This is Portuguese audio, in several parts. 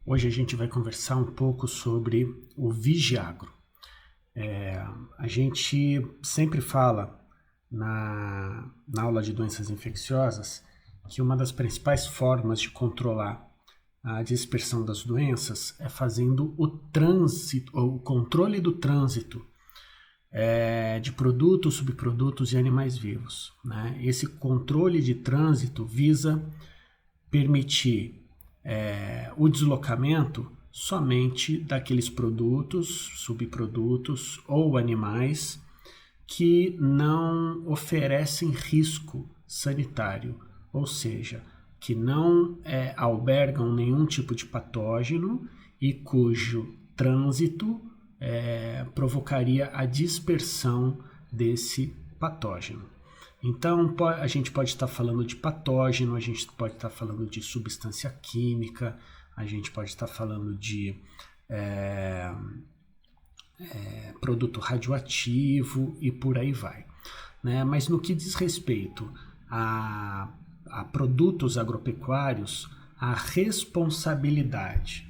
Hoje a gente vai conversar um pouco sobre o Vigiagro. A gente sempre fala na aula de doenças infecciosas que uma das principais formas de controlar a dispersão das doenças é fazendo o trânsito, ou o controle do trânsito de produtos, subprodutos e animais vivos, né? Esse controle de trânsito visa permitir o deslocamento somente daqueles produtos, subprodutos ou animais que não oferecem risco sanitário, ou seja, que não albergam nenhum tipo de patógeno e cujo trânsito provocaria a dispersão desse patógeno. Então, a gente pode estar falando de patógeno, a gente pode estar falando de substância química, a gente pode estar falando de produto radioativo e por aí vai, né? Mas no que diz respeito a produtos agropecuários, a responsabilidade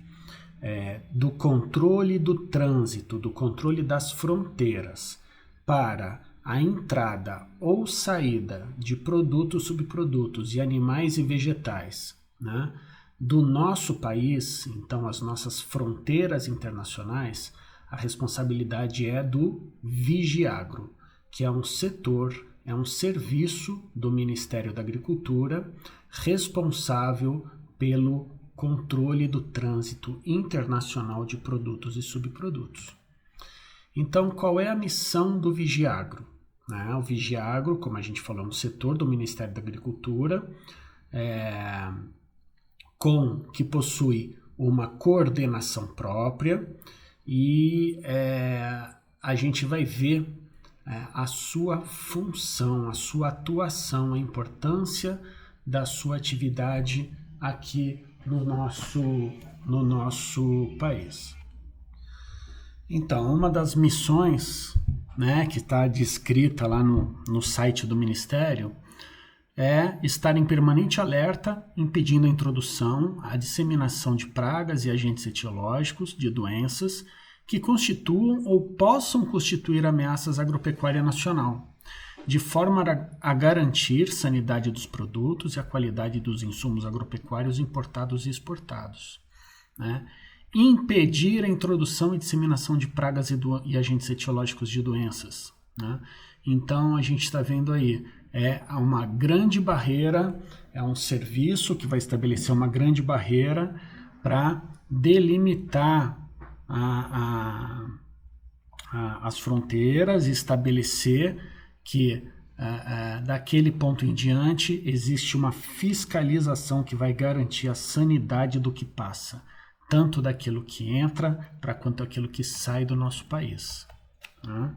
do controle do trânsito, do controle das fronteiras para a entrada ou saída de produtos, subprodutos e animais e vegetais, né, do nosso país, então as nossas fronteiras internacionais, a responsabilidade é do Vigiagro, que é um setor, é um serviço do Ministério da Agricultura responsável pelo controle do trânsito internacional de produtos e subprodutos. Então, qual é a missão do Vigiagro? O Vigiagro, como a gente falou, é um setor do Ministério da Agricultura, que possui uma coordenação própria e a gente vai ver a sua função, a sua atuação, a importância da sua atividade aqui no nosso país. Então, uma das missões, né, que está descrita lá no site do Ministério é estar em permanente alerta, impedindo a introdução, a disseminação de pragas e agentes etiológicos de doenças que constituam ou possam constituir ameaças à agropecuária nacional, de forma a garantir sanidade dos produtos e a qualidade dos insumos agropecuários importados e exportados, né? Impedir a introdução e disseminação de pragas e agentes etiológicos de doenças, né? Então a gente está vendo aí, uma grande barreira, é um serviço que vai estabelecer uma grande barreira para delimitar as fronteiras e estabelecer que daquele ponto em diante existe uma fiscalização que vai garantir a sanidade do que passa, tanto daquilo que entra para quanto aquilo que sai do nosso país, né?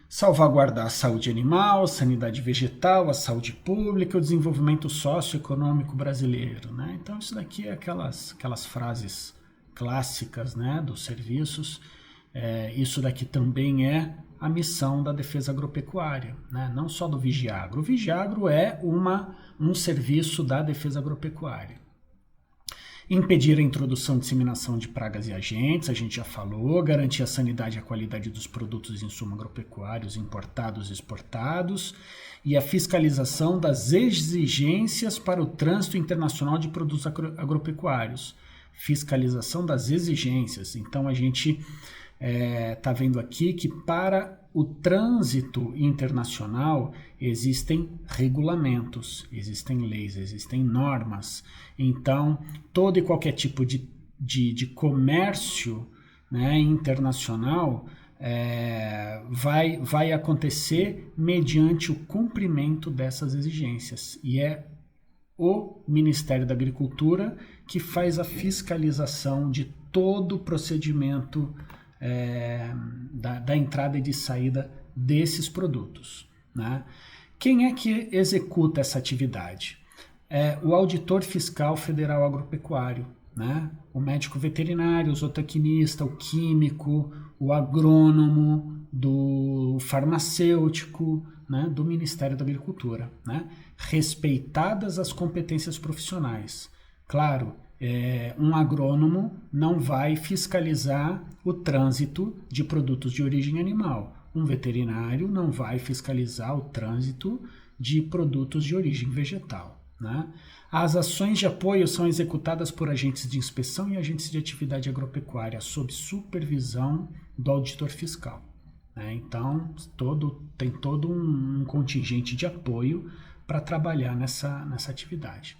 Salvaguardar a saúde animal, a sanidade vegetal, a saúde pública, o desenvolvimento socioeconômico brasileiro, né? Então isso daqui é aquelas frases clássicas, né, dos serviços. Isso daqui também é a missão da defesa agropecuária, né? Não só do Vigiagro. O Vigiagro é um serviço da defesa agropecuária. Impedir a introdução e disseminação de pragas e agentes, a gente já falou, garantir a sanidade e a qualidade dos produtos e insumos agropecuários importados e exportados, e a fiscalização das exigências para o trânsito internacional de produtos agropecuários. Fiscalização das exigências. Então a gente está vendo aqui que para o trânsito internacional existem regulamentos, existem leis, existem normas. Então, todo e qualquer tipo de comércio, né, internacional vai acontecer mediante o cumprimento dessas exigências. E é o Ministério da Agricultura que faz a fiscalização de todo o procedimento da entrada e de saída desses produtos, né? Quem é que executa essa atividade? O auditor fiscal federal agropecuário, né? O médico veterinário, o zootecnista, o químico, o agrônomo, do farmacêutico, né? Do Ministério da Agricultura, né? Respeitadas as competências profissionais, Claro, um agrônomo não vai fiscalizar o trânsito de produtos de origem animal. Um veterinário não vai fiscalizar o trânsito de produtos de origem vegetal, né? As ações de apoio são executadas por agentes de inspeção e agentes de atividade agropecuária, sob supervisão do auditor fiscal, né? Então, tem todo um contingente de apoio para trabalhar nessa atividade.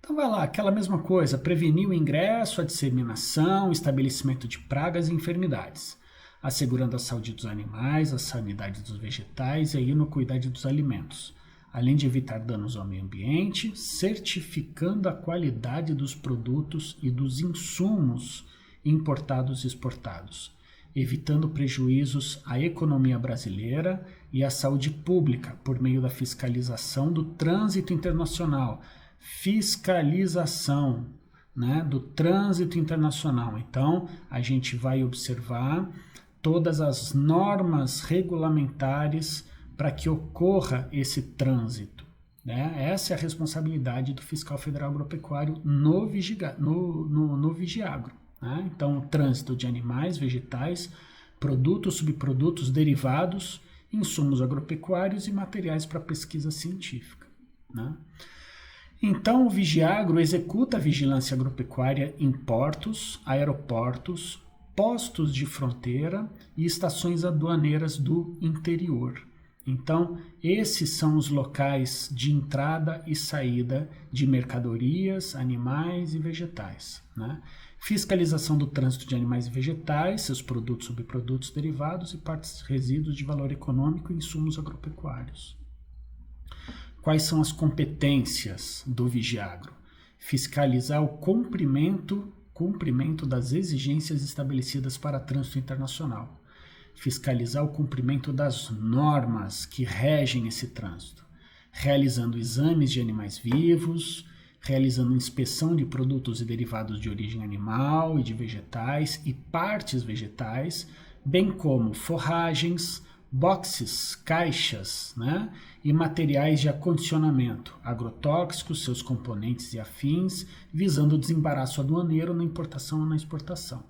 Então vai lá, aquela mesma coisa, prevenir o ingresso, a disseminação, o estabelecimento de pragas e enfermidades, assegurando a saúde dos animais, a sanidade dos vegetais e a inocuidade dos alimentos, além de evitar danos ao meio ambiente, certificando a qualidade dos produtos e dos insumos importados e exportados, evitando prejuízos à economia brasileira e à saúde pública por meio da fiscalização do trânsito internacional, fiscalização, né, do trânsito internacional. Então, a gente vai observar todas as normas regulamentares para que ocorra esse trânsito, né? Essa é a responsabilidade do fiscal federal agropecuário no Vigiagro, né? Então, o trânsito de animais, vegetais, produtos, subprodutos, derivados, insumos agropecuários e materiais para pesquisa científica, né? Então, o Vigiagro executa a vigilância agropecuária em portos, aeroportos, postos de fronteira e estações aduaneiras do interior. Então, esses são os locais de entrada e saída de mercadorias, animais e vegetais, né? Fiscalização do trânsito de animais e vegetais, seus produtos, subprodutos, derivados e partes resíduos de valor econômico e insumos agropecuários. Quais são as competências do Vigiagro? Fiscalizar o cumprimento das exigências estabelecidas para trânsito internacional. Fiscalizar o cumprimento das normas que regem esse trânsito. Realizando exames de animais vivos, realizando inspeção de produtos e derivados de origem animal e de vegetais e partes vegetais, bem como forragens, boxes, caixas, né, e materiais de acondicionamento, agrotóxicos, seus componentes e afins, visando o desembaraço aduaneiro na importação ou na exportação.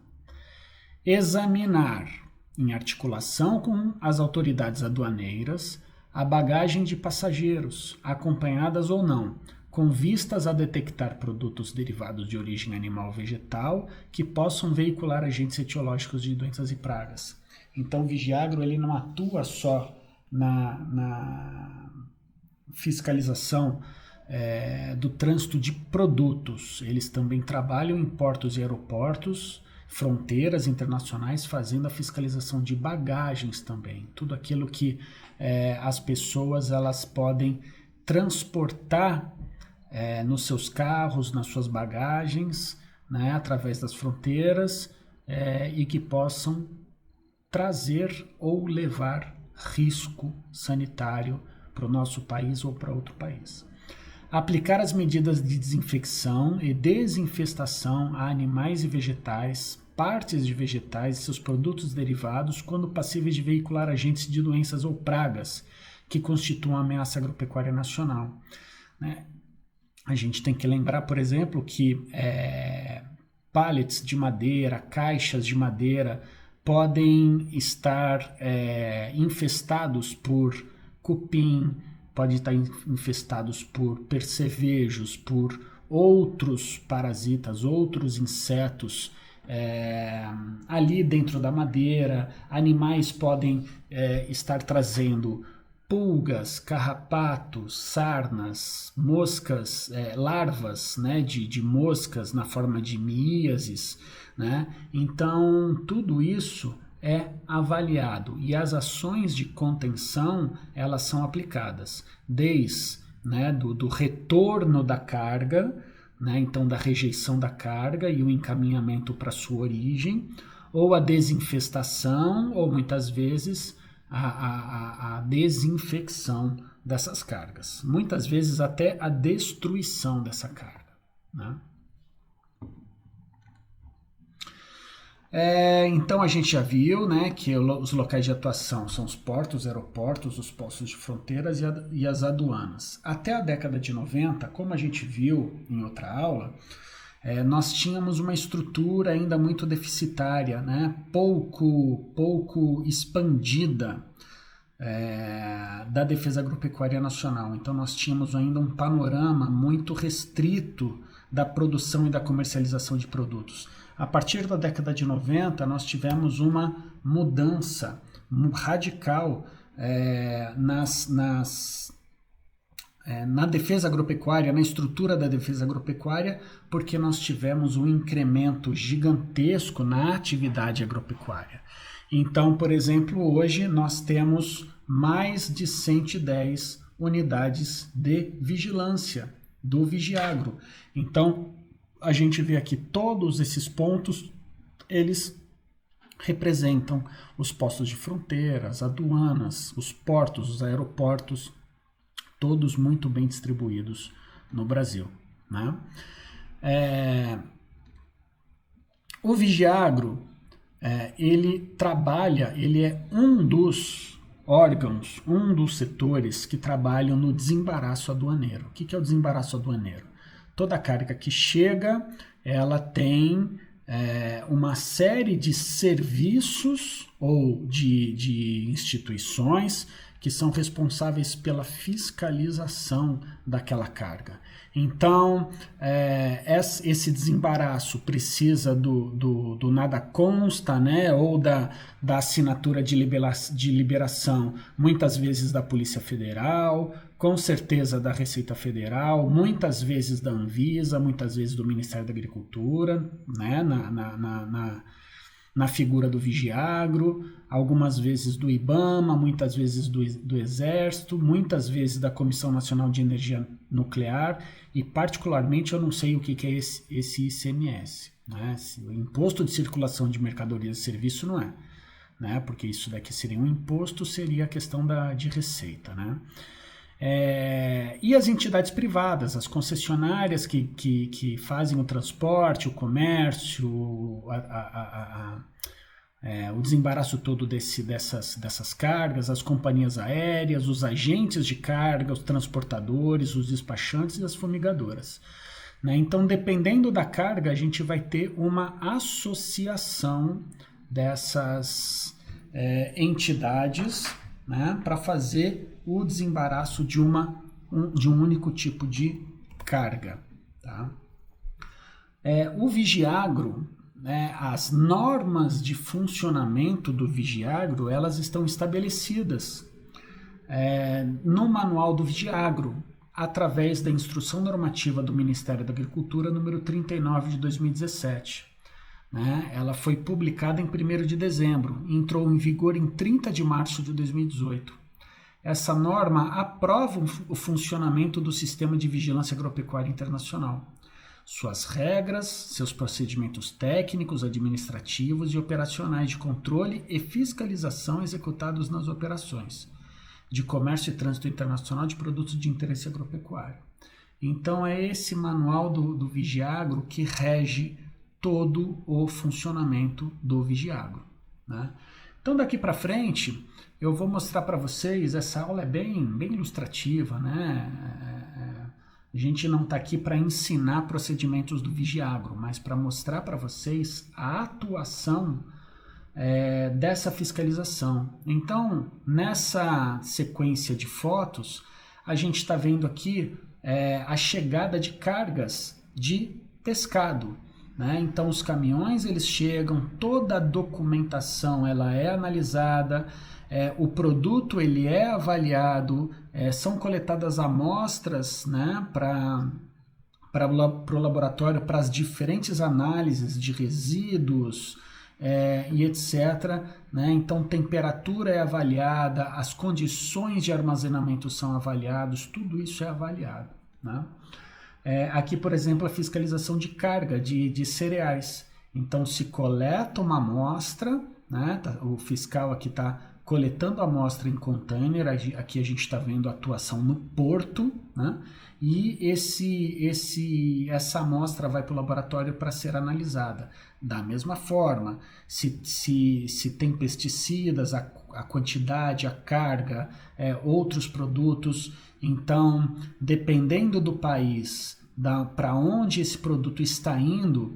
Examinar, em articulação com as autoridades aduaneiras, a bagagem de passageiros, acompanhadas ou não, com vistas a detectar produtos derivados de origem animal ou vegetal que possam veicular agentes etiológicos de doenças e pragas. Então, o Vigiagro ele não atua só na fiscalização do trânsito de produtos. Eles também trabalham em portos e aeroportos, fronteiras internacionais, fazendo a fiscalização de bagagens também. Tudo aquilo que as pessoas elas podem transportar nos seus carros, nas suas bagagens, né, através das fronteiras e que possam trazer ou levar risco sanitário para o nosso país ou para outro país. Aplicar as medidas de desinfecção e desinfestação a animais e vegetais, partes de vegetais e seus produtos derivados quando passíveis de veicular agentes de doenças ou pragas que constituam ameaça agropecuária nacional, né? A gente tem que lembrar, por exemplo, que pallets de madeira, caixas de madeira, podem estar infestados por cupim, podem estar infestados por percevejos, por outros parasitas, outros insetos ali dentro da madeira. Animais podem estar trazendo pulgas, carrapatos, sarnas, moscas, larvas, né, de moscas na forma de miíases, né? Então, tudo isso é avaliado e as ações de contenção elas são aplicadas desde, né, do retorno da carga, né, então da rejeição da carga e o encaminhamento para sua origem, ou a desinfestação, ou muitas vezes a desinfecção dessas cargas. Muitas vezes até a destruição dessa carga, né? Então a gente já viu, né, que os locais de atuação são os portos, aeroportos, os postos de fronteiras e as aduanas. Até a década de 90, como a gente viu em outra aula, nós tínhamos uma estrutura ainda muito deficitária, né, pouco expandida da Defesa Agropecuária Nacional. Então nós tínhamos ainda um panorama muito restrito da produção e da comercialização de produtos. A partir da década de 90, nós tivemos uma mudança radical na defesa agropecuária, na estrutura da defesa agropecuária, porque nós tivemos um incremento gigantesco na atividade agropecuária. Então, por exemplo, hoje nós temos mais de 110 unidades de vigilância do Vigiagro. Então, a gente vê aqui todos esses pontos, eles representam os postos de fronteira, as aduanas, os portos, os aeroportos, todos muito bem distribuídos no Brasil, né? O Vigiagro, ele é um dos órgãos, um dos setores que trabalham no desembaraço aduaneiro. O que é o desembaraço aduaneiro? Toda carga que chega, ela tem uma série de serviços ou de instituições que são responsáveis pela fiscalização daquela carga. Então, esse desembaraço precisa do nada consta, né, ou da assinatura de liberação, muitas vezes da Polícia Federal, com certeza da Receita Federal, muitas vezes da Anvisa, muitas vezes do Ministério da Agricultura, né, na figura do Vigiagro, algumas vezes do IBAMA, muitas vezes do Exército, muitas vezes da Comissão Nacional de Energia Nuclear e, particularmente, eu não sei o que é esse ICMS. Né? O Imposto de Circulação de Mercadorias e Serviços não é, né? Porque isso daqui seria um imposto, seria a questão de receita, né? E as entidades privadas, as concessionárias que fazem o transporte, o comércio, o desembaraço todo dessas cargas, as companhias aéreas, os agentes de carga, os transportadores, os despachantes e as fumigadoras. Né? Então, dependendo da carga, a gente vai ter uma associação dessas entidades, né, para fazer o desembaraço de um único tipo de carga. Tá? O Vigiagro, né, as normas de funcionamento do Vigiagro, elas estão estabelecidas no Manual do Vigiagro, através da Instrução Normativa do Ministério da Agricultura, número 39 de 2017. Né? Ela foi publicada em 1º de dezembro e entrou em vigor em 30 de março de 2018. Essa norma aprova o funcionamento do Sistema de Vigilância Agropecuária Internacional, suas regras, seus procedimentos técnicos, administrativos e operacionais de controle e fiscalização executados nas operações de comércio e trânsito internacional de produtos de interesse agropecuário. Então é esse manual do Vigiagro que rege todo o funcionamento do Vigiagro. Né? Então daqui para frente eu vou mostrar para vocês, essa aula é bem ilustrativa, né? A gente não está aqui para ensinar procedimentos do Vigiagro, mas para mostrar para vocês a atuação dessa fiscalização. Então, nessa sequência de fotos, a gente está vendo aqui a chegada de cargas de pescado. Né? Então, os caminhões eles chegam, toda a documentação ela é analisada, o produto ele é avaliado, são coletadas amostras, né, para o laboratório, para as diferentes análises de resíduos e etc. Né? Então, temperatura é avaliada, as condições de armazenamento são avaliadas, tudo isso é avaliado. Né? Aqui, por exemplo, a fiscalização de carga de cereais. Então, se coleta uma amostra, né, o fiscal aqui está coletando a amostra em container. Aqui a gente está vendo a atuação no porto, né? E essa amostra vai para o laboratório para ser analisada. Da mesma forma, se tem pesticidas, a quantidade, a carga, outros produtos. Então, dependendo do país, para onde esse produto está indo,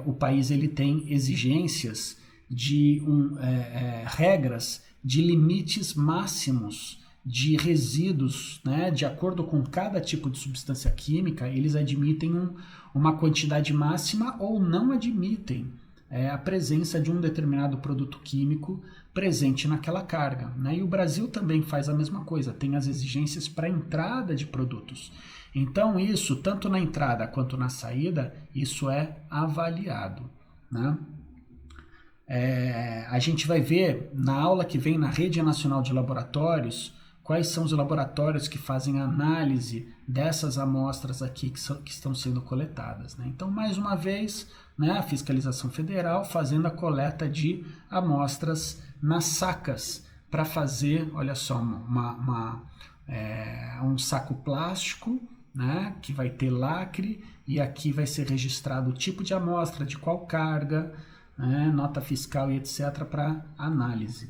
o país ele tem exigências de regras de limites máximos de resíduos, né? De acordo com cada tipo de substância química, eles admitem uma quantidade máxima ou não admitem a presença de um determinado produto químico presente naquela carga, né? E o Brasil também faz a mesma coisa, tem as exigências para a entrada de produtos. Então isso, tanto na entrada quanto na saída, isso é avaliado, né? A gente vai ver na aula que vem na Rede Nacional de Laboratórios quais são os laboratórios que fazem a análise dessas amostras aqui que estão sendo coletadas, né? Então, mais uma vez, né, a Fiscalização Federal fazendo a coleta de amostras nas sacas para fazer, olha só, um saco plástico, né, que vai ter lacre, e aqui vai ser registrado o tipo de amostra, de qual carga, né, nota fiscal e etc. para análise.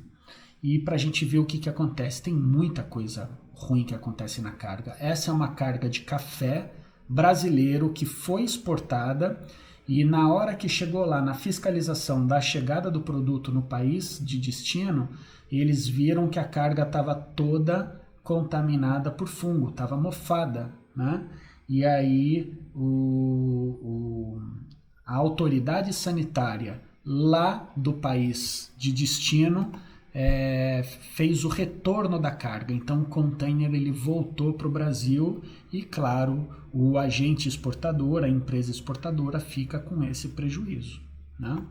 E para a gente ver o que acontece, tem muita coisa ruim que acontece na carga. Essa é uma carga de café brasileiro que foi exportada e na hora que chegou lá na fiscalização da chegada do produto no país de destino, eles viram que a carga estava toda contaminada por fungo, estava mofada, né? E aí a autoridade sanitária lá do país de destino fez o retorno da carga. Então o container ele voltou para o Brasil e, claro, o agente exportador, a empresa exportadora, fica com esse prejuízo, né?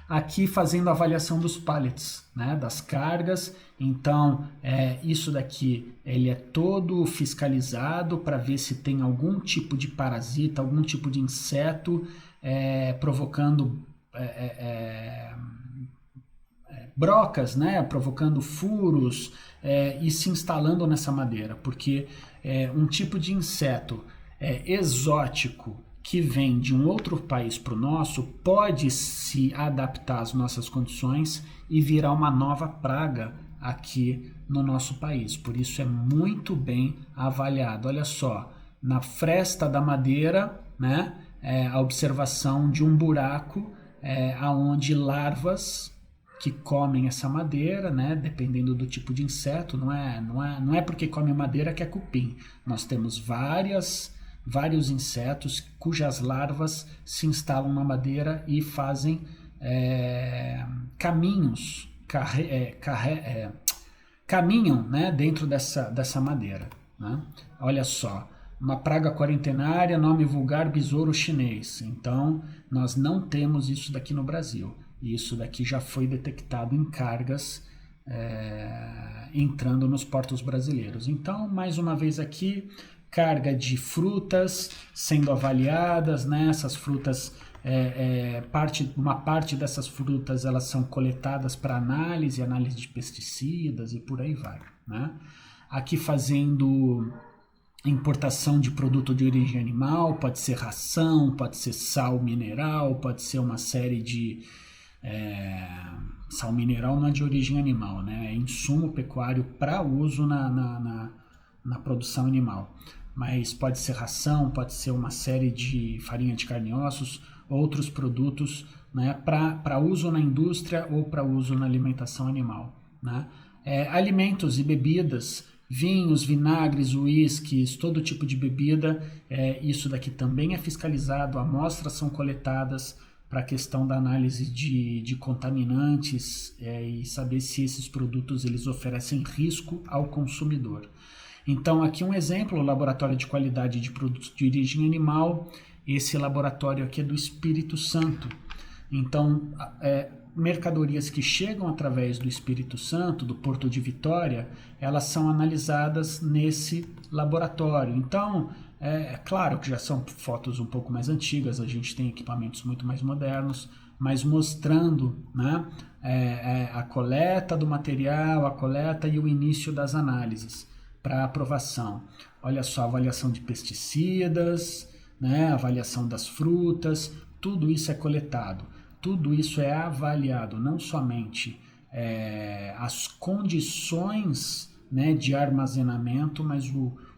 Aqui fazendo a avaliação dos pallets, né, das cargas. Então isso daqui ele é todo fiscalizado para ver se tem algum tipo de parasita, algum tipo de inseto provocando brocas, né, provocando furos e se instalando nessa madeira, porque um tipo de inseto exótico que vem de um outro país para o nosso pode se adaptar às nossas condições e virar uma nova praga aqui no nosso país. Por isso é muito bem avaliado. Olha só, na fresta da madeira, né, a observação de um buraco aonde larvas que comem essa madeira, né, dependendo do tipo de inseto, não é porque come madeira que é cupim. Nós temos vários insetos cujas larvas se instalam na madeira e fazem caminham, né, dentro dessa madeira, né? Olha só, uma praga quarentenária, nome vulgar besouro chinês. Então, nós não temos isso daqui no Brasil. Isso daqui já foi detectado em cargas entrando nos portos brasileiros. Então, mais uma vez aqui, carga de frutas sendo avaliadas, né? Essas frutas, uma parte dessas frutas elas são coletadas para análise de pesticidas e por aí vai, né? Aqui fazendo importação de produto de origem animal, pode ser ração, pode ser sal mineral, pode ser uma série de sal mineral não é de origem animal, né? É insumo pecuário para uso na produção animal. Mas pode ser ração, pode ser uma série de farinha de carne e ossos, outros produtos, né, para uso na indústria ou para uso na alimentação animal, né? Alimentos e bebidas, vinhos, vinagres, uísques, todo tipo de bebida, isso daqui também é fiscalizado, amostras são coletadas para a questão da análise de contaminantes e saber se esses produtos eles oferecem risco ao consumidor. Então, aqui um exemplo, o laboratório de qualidade de produtos de origem animal. Esse laboratório aqui é do Espírito Santo. Então, mercadorias que chegam através do Espírito Santo, do Porto de Vitória, elas são analisadas nesse laboratório. Então, claro que já são fotos um pouco mais antigas, a gente tem equipamentos muito mais modernos, mas mostrando, né, a coleta do material, a coleta e o início das análises para aprovação. Olha só, avaliação de pesticidas, né, avaliação das frutas, tudo isso é coletado, tudo isso é avaliado, não somente as condições, né, de armazenamento, mas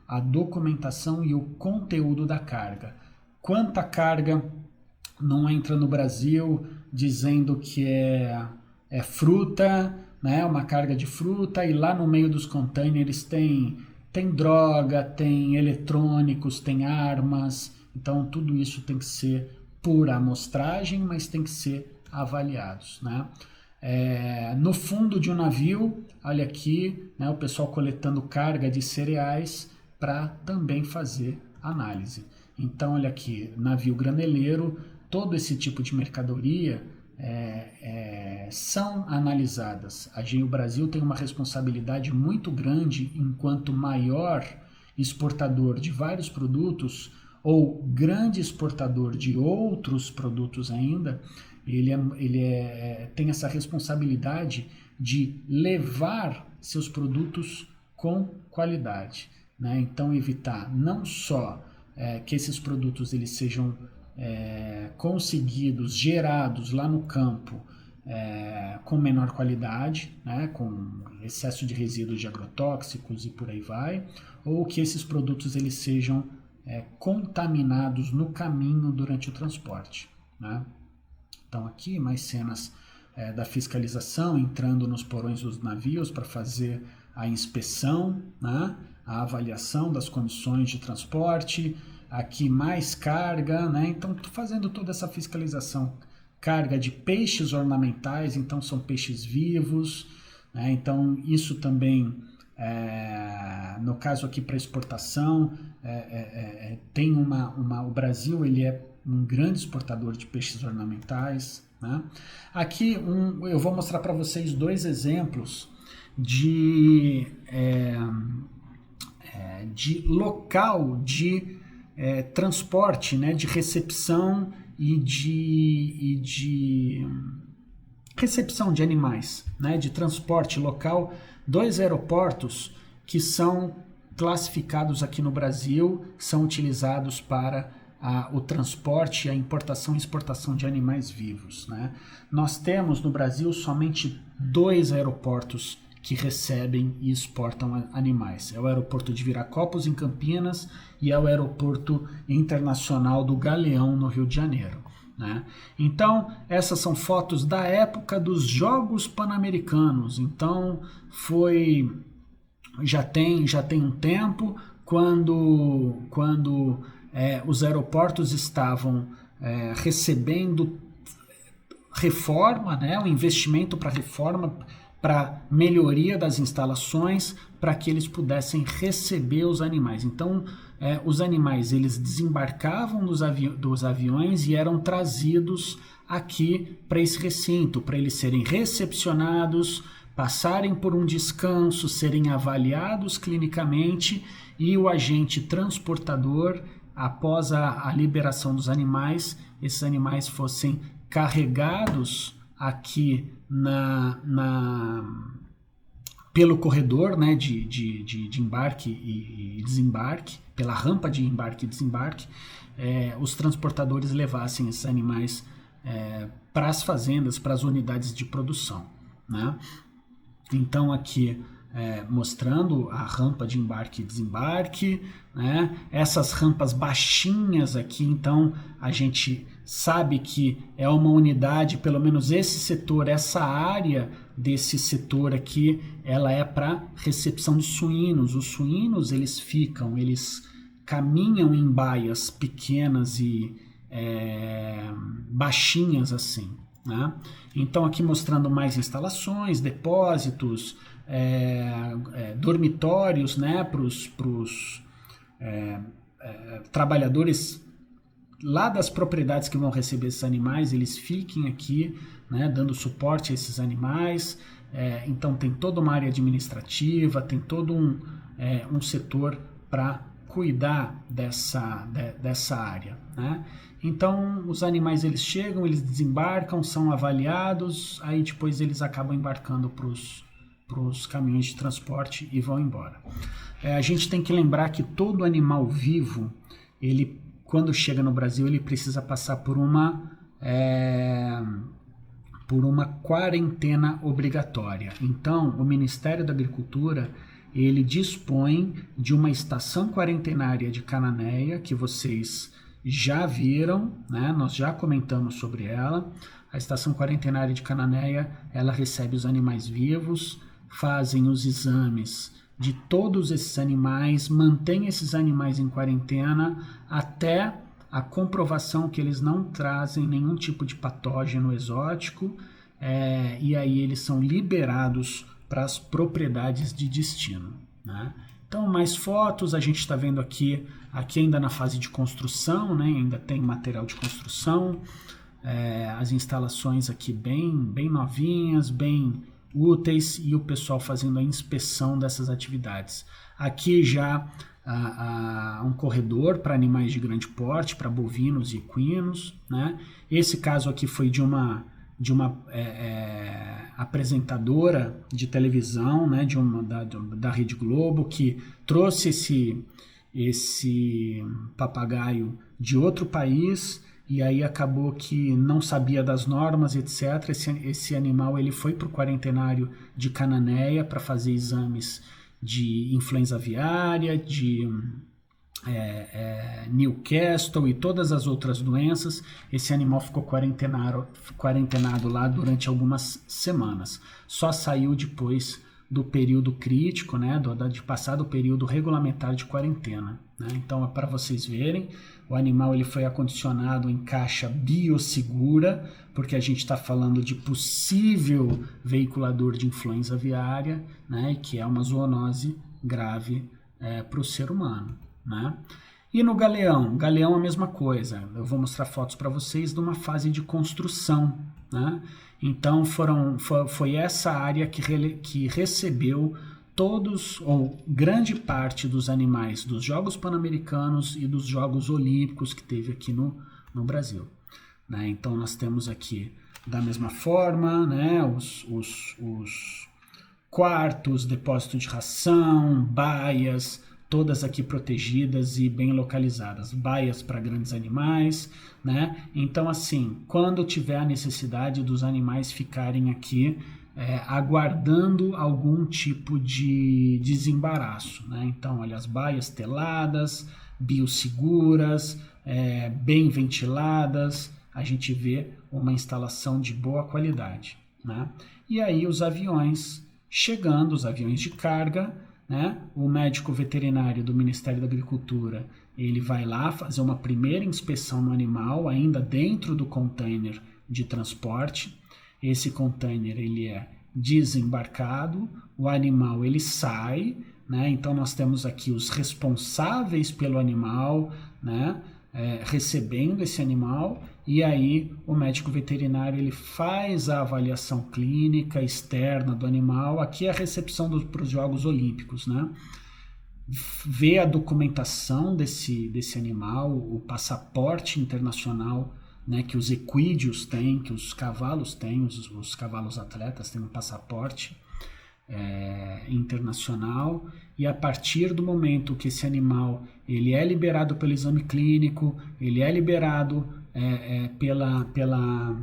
a documentação e o conteúdo da carga. Quanta carga não entra no Brasil dizendo que é fruta, né, uma carga de fruta, e lá no meio dos containers tem droga, tem eletrônicos, tem armas. Então tudo isso tem que ser por amostragem, mas tem que ser avaliados, né? No fundo de um navio, olha aqui, né, o pessoal coletando carga de cereais para também fazer análise. Então, olha aqui, navio graneleiro, todo esse tipo de mercadoria são analisadas. A Engenho Brasil tem uma responsabilidade muito grande enquanto maior exportador de vários produtos ou grande exportador de outros produtos ainda. Ele tem essa responsabilidade de levar seus produtos com qualidade, né? Então, evitar não só que esses produtos eles sejam conseguidos, gerados lá no campo com menor qualidade, né? Com excesso de resíduos de agrotóxicos e por aí vai, ou que esses produtos eles sejam contaminados no caminho durante o transporte, né? Então aqui mais cenas da fiscalização, entrando nos porões dos navios para fazer a inspeção, né? A avaliação das condições de transporte, aqui mais carga, né? Então fazendo toda essa fiscalização, carga de peixes ornamentais, então são peixes vivos, né? Então isso também, no caso aqui para exportação, tem o Brasil ele é um grande exportador de peixes ornamentais, né? Aqui eu vou mostrar para vocês dois exemplos de local de transporte, né, de recepção e de recepção de animais, né, de transporte local, dois aeroportos que são classificados aqui no Brasil, são utilizados para o transporte, a importação e exportação de animais vivos, né? Nós temos no Brasil somente dois aeroportos que recebem e exportam animais. É o aeroporto de Viracopos, em Campinas, e é o aeroporto internacional do Galeão, no Rio de Janeiro, né? Então, essas são fotos da época dos Jogos Pan-Americanos. Então, já tem um tempo, quando os aeroportos estavam recebendo reforma, né, um investimento para reforma, para melhoria das instalações, para que eles pudessem receber os animais. Então, os animais eles desembarcavam dos aviões e eram trazidos aqui para esse recinto, para eles serem recepcionados, passarem por um descanso, serem avaliados clinicamente, e o agente transportador, após a liberação dos animais, esses animais fossem carregados aqui pelo corredor, né, de embarque e desembarque, pela rampa de embarque e desembarque, os transportadores levassem esses animais para as fazendas, para as unidades de produção, né? Então aqui mostrando a rampa de embarque e desembarque, né? Essas rampas baixinhas aqui, então a gente sabe que é uma unidade, pelo menos esse setor, essa área desse setor aqui, ela é para recepção de suínos. Os suínos eles caminham em baias pequenas e baixinhas assim, né? Então aqui mostrando mais instalações, depósitos, dormitórios, né, para os trabalhadores lá das propriedades que vão receber esses animais, eles fiquem aqui, né, dando suporte a esses animais. Então tem toda uma área administrativa, tem todo um setor para cuidar dessa área, né? Então, os animais eles chegam, eles desembarcam, são avaliados, aí depois eles acabam embarcando para os caminhões de transporte e vão embora. A gente tem que lembrar que todo animal vivo, ele, quando chega no Brasil, ele precisa passar por uma quarentena obrigatória. Então, o Ministério da Agricultura, ele dispõe de uma estação quarentenária de Cananéia, que vocês já viram, né? Nós já comentamos sobre ela. A estação quarentenária de Cananéia, ela recebe os animais vivos, fazem os exames de todos esses animais, mantém esses animais em quarentena até a comprovação que eles não trazem nenhum tipo de patógeno exótico, e aí eles são liberados para as propriedades de destino, né? Então, mais fotos, a gente está vendo aqui ainda na fase de construção, né? Ainda tem material de construção, as instalações aqui bem novinhas, bem úteis, e o pessoal fazendo a inspeção dessas atividades. Aqui já um corredor para animais de grande porte, para bovinos e equinos, né? Esse caso aqui foi de uma apresentadora de televisão, né, da Rede Globo, que trouxe esse papagaio de outro país, e aí acabou que não sabia das normas, etc. Esse animal ele foi para o quarentenário de Cananéia para fazer exames de influenza aviária, de Newcastle e todas as outras doenças. Esse animal ficou quarentenado lá durante algumas semanas. Só saiu depois do período crítico, né, de passar do período regulamentar de quarentena, né? Então, é para vocês verem, o animal ele foi acondicionado em caixa biossegura, porque a gente está falando de possível veiculador de influenza aviária, né, que é uma zoonose grave para o ser humano, né? E no galeão a mesma coisa. Eu vou mostrar fotos para vocês de uma fase de construção, né? Então foi essa área que recebeu todos ou grande parte dos animais dos Jogos Pan-Americanos e dos Jogos Olímpicos que teve aqui no Brasil, né? Então nós temos aqui da mesma forma, né, os quartos, depósito de ração, baias, todas aqui protegidas e bem localizadas, baias para grandes animais, né? Então, assim, quando tiver a necessidade dos animais ficarem aqui aguardando algum tipo de desembaraço, né? Então, olha, as baias teladas, biosseguras, bem ventiladas, a gente vê uma instalação de boa qualidade, né? E aí os aviões chegando, os aviões de carga, né? O médico veterinário do Ministério da Agricultura, ele vai lá fazer uma primeira inspeção no animal, ainda dentro do container de transporte. Esse container ele é desembarcado, o animal ele sai, né? Então nós temos aqui os responsáveis pelo animal, né, recebendo esse animal, e aí o médico veterinário ele faz a avaliação clínica externa do animal. Aqui é a recepção para os Jogos Olímpicos, né? Vê a documentação desse animal, o passaporte internacional, né, que os equídeos têm, que os cavalos têm, os cavalos atletas têm um passaporte internacional, e a partir do momento que esse animal ele é liberado pelo exame clínico, ele é liberado pela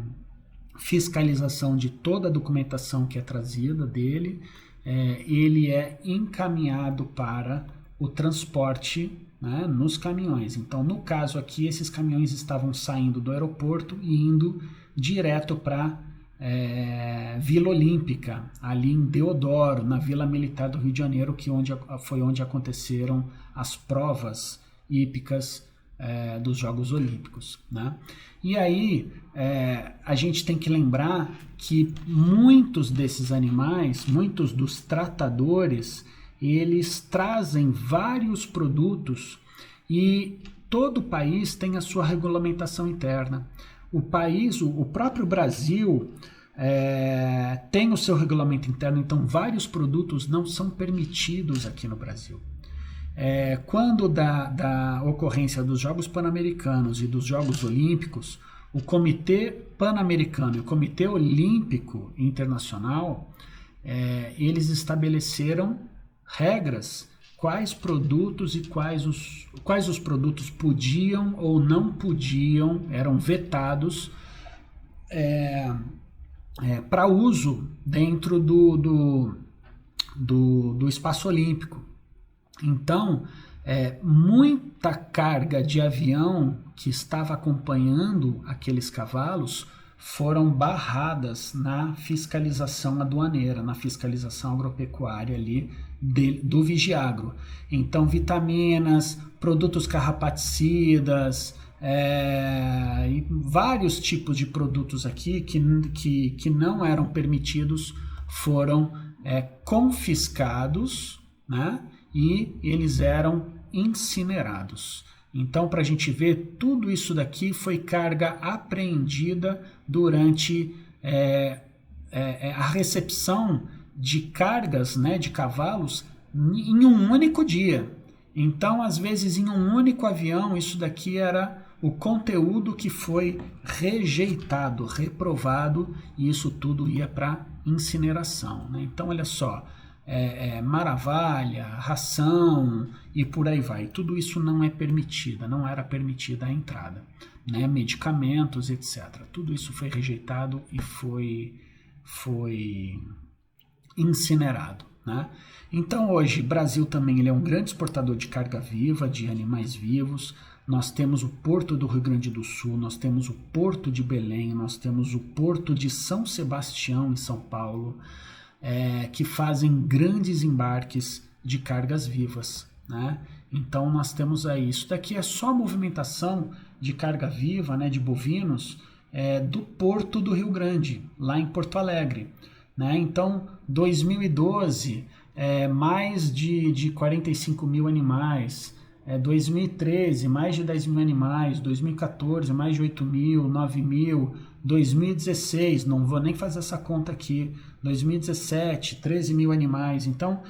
fiscalização de toda a documentação que é trazida dele, ele é encaminhado para o transporte, né, nos caminhões. Então, no caso aqui, esses caminhões estavam saindo do aeroporto e indo direto para Vila Olímpica, ali em Deodoro, na Vila Militar do Rio de Janeiro, foi onde aconteceram as provas hípicas dos Jogos Olímpicos, né? E aí a gente tem que lembrar que muitos desses animais, muitos dos tratadores, eles trazem vários produtos, e todo país tem a sua regulamentação interna. O próprio Brasil tem o seu regulamento interno, então vários produtos não são permitidos aqui no Brasil. Quando da ocorrência dos Jogos Pan-Americanos e dos Jogos Olímpicos, o Comitê Pan-Americano e o Comitê Olímpico Internacional, eles estabeleceram regras, quais produtos e quais os produtos podiam ou não podiam, eram vetados para uso dentro do espaço olímpico. Então, muita carga de avião que estava acompanhando aqueles cavalos foram barradas na fiscalização aduaneira, na fiscalização agropecuária ali do Vigiagro. Então, vitaminas, produtos carrapaticidas, e vários tipos de produtos aqui que não eram permitidos foram confiscados, né? E eles eram incinerados. Então, para a gente ver, tudo isso daqui foi carga apreendida durante a recepção de cargas, né, de cavalos em um único dia. Então, às vezes, em um único avião, isso daqui era o conteúdo que foi rejeitado, reprovado, e isso tudo ia para incineração, né? Então, olha só, maravalha, ração e por aí vai. Tudo isso não é permitida, não era permitida a entrada, né? Medicamentos, etc. Tudo isso foi rejeitado e foi incinerado, né? Então hoje, Brasil também ele é um grande exportador de carga viva, de animais vivos. Nós temos o Porto do Rio Grande do Sul, nós temos o Porto de Belém, nós temos o Porto de São Sebastião, em São Paulo, que fazem grandes embarques de cargas vivas, né? Então nós temos aí, isso daqui é só a movimentação de carga viva, né, de bovinos, do Porto do Rio Grande, lá em Porto Alegre, né? Então 2012, mais de 45 mil animais, 2013, mais de 10 mil animais, 2014, mais de 8 mil, 9 mil, 2016, não vou nem fazer essa conta aqui, 2017, 13 mil animais. Então,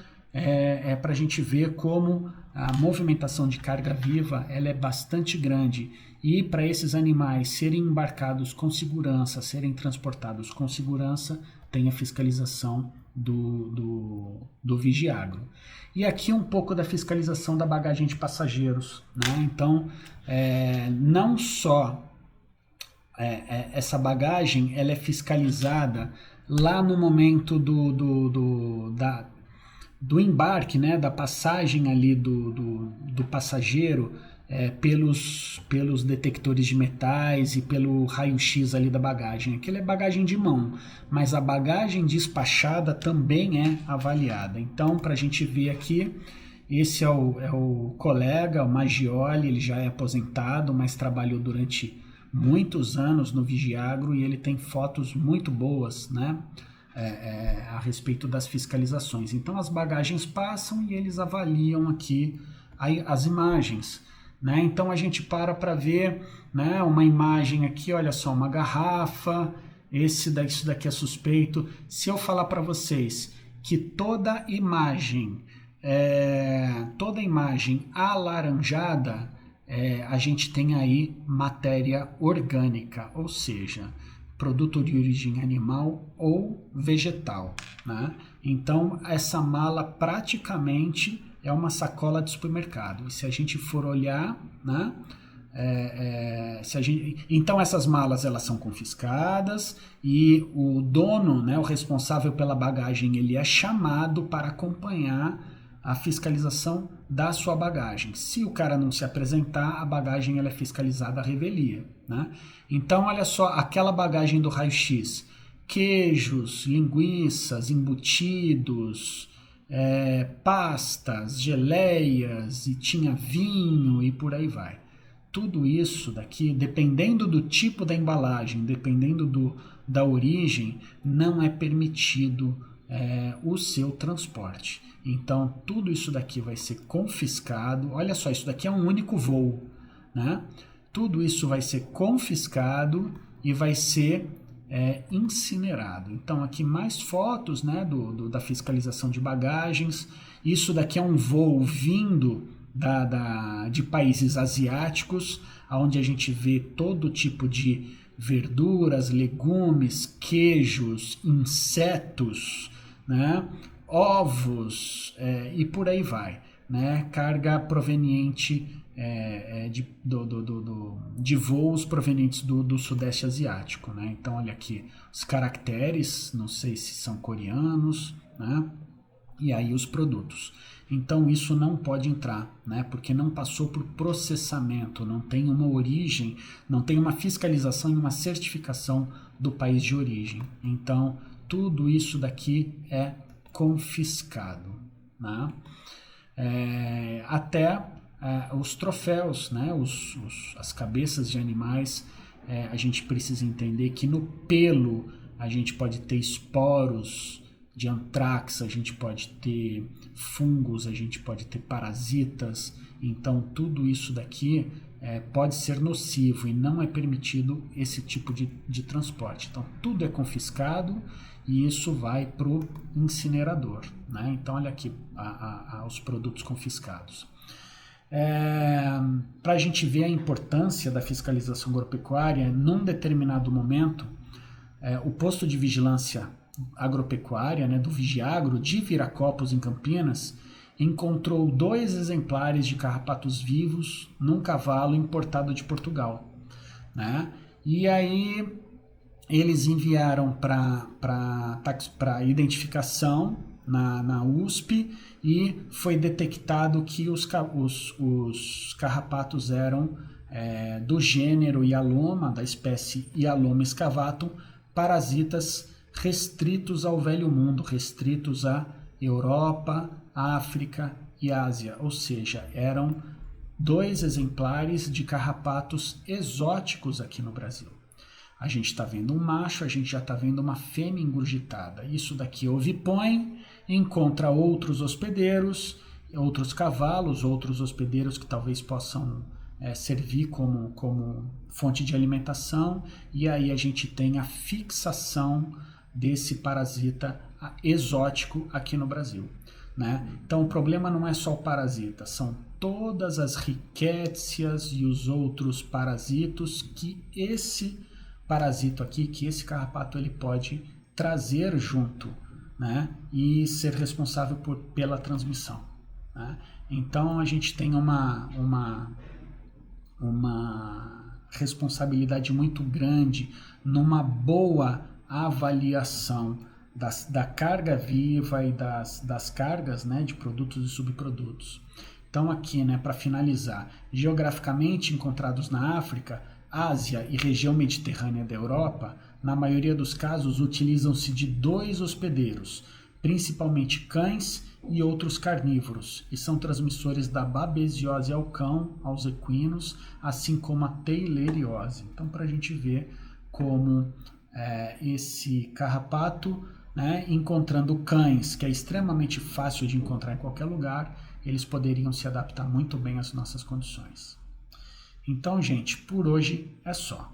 para a gente ver como a movimentação de carga viva ela é bastante grande. E para esses animais serem embarcados com segurança, serem transportados com segurança, tem a fiscalização do Vigiagro. E aqui um pouco da fiscalização da bagagem de passageiros, né? Então, não só essa bagagem ela é fiscalizada lá no momento do embarque, né? Da passagem ali do passageiro, pelos detectores de metais e pelo raio-x ali da bagagem. Aquilo é bagagem de mão, mas a bagagem despachada também é avaliada. Então, para a gente ver aqui, esse é o colega, o Maggioli, ele já é aposentado, mas trabalhou durante muitos anos no Vigiagro e ele tem fotos muito boas, né? A respeito das fiscalizações. Então, as bagagens passam e eles avaliam aqui as imagens, né? Então a gente para ver, né, uma imagem aqui, olha só, uma garrafa, isso daqui é suspeito. Se eu falar para vocês que toda imagem alaranjada, a gente tem aí matéria orgânica, ou seja, produto de origem animal ou vegetal, né? Então essa mala praticamente é uma sacola de supermercado. E se a gente for olhar, né, então essas malas elas são confiscadas e o dono, né, o responsável pela bagagem, ele é chamado para acompanhar a fiscalização da sua bagagem. Se o cara não se apresentar, a bagagem ela é fiscalizada à revelia, né? Então olha só, aquela bagagem do raio-x, queijos, linguiças, embutidos, pastas, geleias, e tinha vinho e por aí vai. Tudo isso daqui, dependendo do tipo da embalagem, dependendo da origem, não é permitido o seu transporte. Então tudo isso daqui vai ser confiscado. Olha só, isso daqui é um único voo, né? Tudo isso vai ser confiscado e vai ser incinerado. Então aqui mais fotos, né, da fiscalização de bagagens. Isso daqui é um voo vindo de países asiáticos, onde a gente vê todo tipo de verduras, legumes, queijos, insetos, né, ovos e por aí vai, né, carga proveniente de voos provenientes do Sudeste Asiático, né? Então olha aqui os caracteres, não sei se são coreanos, né? E aí os produtos. Então isso não pode entrar, né? Porque não passou por processamento, não tem uma origem, não tem uma fiscalização e uma certificação do país de origem. Então tudo isso daqui é confiscado, né? Até os troféus, né? As cabeças de animais, a gente precisa entender que no pelo a gente pode ter esporos de antrax, a gente pode ter fungos, a gente pode ter parasitas. Então tudo isso daqui pode ser nocivo e não é permitido esse tipo de transporte. Então tudo é confiscado e isso vai para o incinerador, né? Então olha aqui os produtos confiscados. Para a gente ver a importância da fiscalização agropecuária, num determinado momento, o posto de vigilância agropecuária, né, do Vigiagro, de Viracopos, em Campinas, encontrou 2 exemplares de carrapatos vivos num cavalo importado de Portugal, né? E aí eles enviaram para identificação na USP e foi detectado que os carrapatos eram do gênero Hyaloma, da espécie Hyaloma excavatum, parasitas restritos ao Velho Mundo, restritos à Europa, África e Ásia, ou seja, eram 2 exemplares de carrapatos exóticos aqui no Brasil. A gente está vendo um macho, a gente já está vendo uma fêmea engurgitada. Isso daqui ovipõe, encontra outros hospedeiros, outros cavalos, outros hospedeiros que talvez possam servir como fonte de alimentação, e aí a gente tem a fixação desse parasita exótico aqui no Brasil, né? Então o problema não é só o parasita, são todas as rickétsias e os outros parasitos que esse parasito aqui, que esse carrapato ele pode trazer junto, né? E ser responsável pela transmissão, né? Então a gente tem uma responsabilidade muito grande numa boa avaliação da carga viva e das cargas, né, de produtos e subprodutos. Então aqui, né, para finalizar, geograficamente encontrados na África, Ásia e região mediterrânea da Europa, na maioria dos casos utilizam-se de 2 hospedeiros, principalmente cães e outros carnívoros, e são transmissores da babesiose ao cão, aos equinos, assim como a teileriose. Então, para a gente ver como esse carrapato, né, encontrando cães, que é extremamente fácil de encontrar em qualquer lugar, eles poderiam se adaptar muito bem às nossas condições. Então, gente, por hoje é só.